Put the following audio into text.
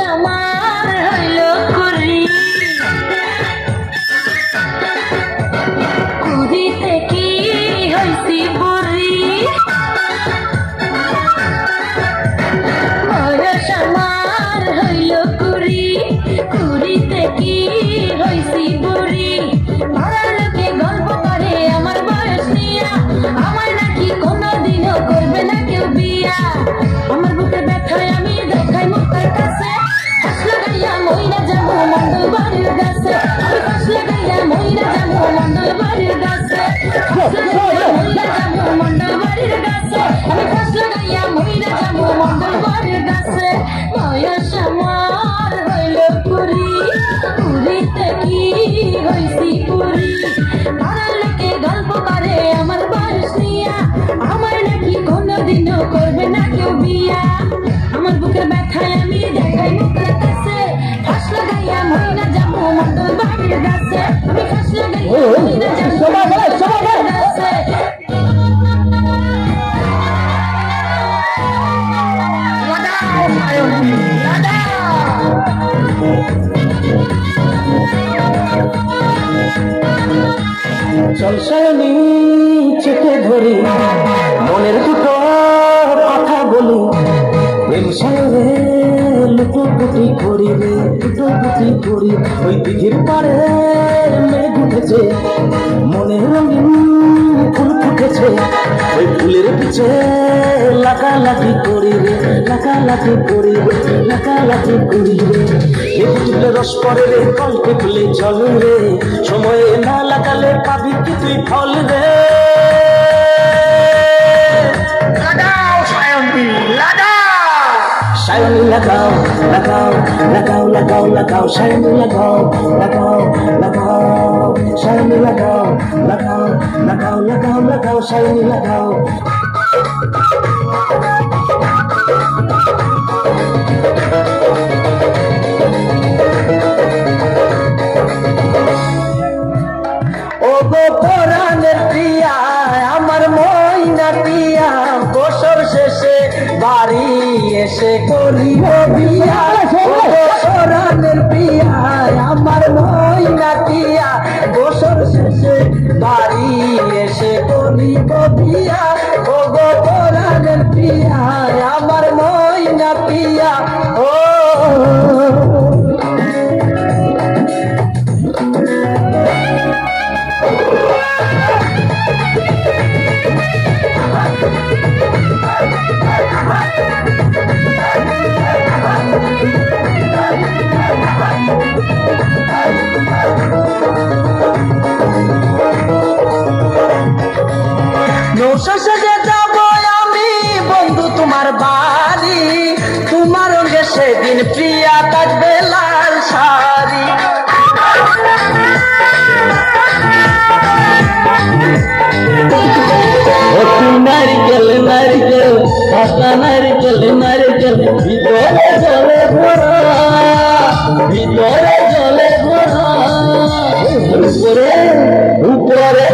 আমার হইল কুড়ি কুড়িতে কি হইছি বুড়ি বয়স আমার হইল কুড়ি কুড়িতে কি হইছি বুড়ি পাড়ার লোকে গল্প করে আমার বয়স নিয়া আমার নাকি কোনোদিনও করবে না কেউ বিয়া আমার বুকে ব্যথায় আমি দেখাই মুখের কাছে ফাঁস লাগাইয়া মইরা যাবো মন্ডল বাড়ির গাছে আমি ফাঁস লাগাইয়া মইরা যাবো মন্ডল বাড়ির গাছে ফাঁস লাগাইয়া মইরা যাবো মন্ডল বাড়ির গাছে আমি ফাঁস লাগাইয়া মইরা যাবো মন্ডল বাড়ির গাছে বয়স আমার হইল কুড়ি কুড়িতে কি হইছি পুরি পাড়ার লোকে গল্প করে আমার বয়স নিয়া আমার নাকি কোনোদিনও করবে না কেউ বিয়া আমার বুকের ব্যথায় আমি দেখাই মুখের কাছে ফাঁস লাগাইয়া মইরা যাবো মন্ডল বাড়ির গাছে আমি ফাঁস লাগাইয়া মইরা যাবো মন্ডল বাড়ির গাছে চল সায়নী চেপে ধরি মনের দুটো কথা বলি প্রেম সায়রে লুটোপুটি করি রে লুটোপুটি করি ওই দিঘির পাড়ে মেঘ উঠেছে মনের রঙিন ফুল ফুটেছে ওই ফুলের পিছে লাগালাগি করি রে লাগালাগি করি রে লাগালাগি করি রে তুলে রস পরে রে কলকে ফুলে জল রে সময়ে না লাগালে পাবি কি তুই ফল রে লাগাও সায়নী লাগাও সায়নী লাগাও লাগাও লাগাও লাগাও লাগাও সায়নী লাগাও লাগাও লাগাও সায়নী লাগাও লাগাও লাগাও লাগাও লাগাও সায়নী লাগাও ও গো পরাণের প্রিয়া আমার ময়না প্রিয়া বছর শেষে বাড়ি এসে করিব বিয়া ও গো পরাণের প্রিয়া আমার ময়না প্রিয়া বছর শেষে বাড়ি এসে করিব বিয়া ও গো পরাণের প্রিয়া আমার ময়না প্রিয়া ও নৌশে যাবো আমি বন্ধু তোমার বাড়ি তোমার রঙে সেদিন প্রিয়া থাকবে লাল শাড়ি নারিকেল নারিকেল কাঁচা নারিকেল নারিকেল ভিতরে জলে ভরা ভিতরে জলে ভরা উপরে উপরে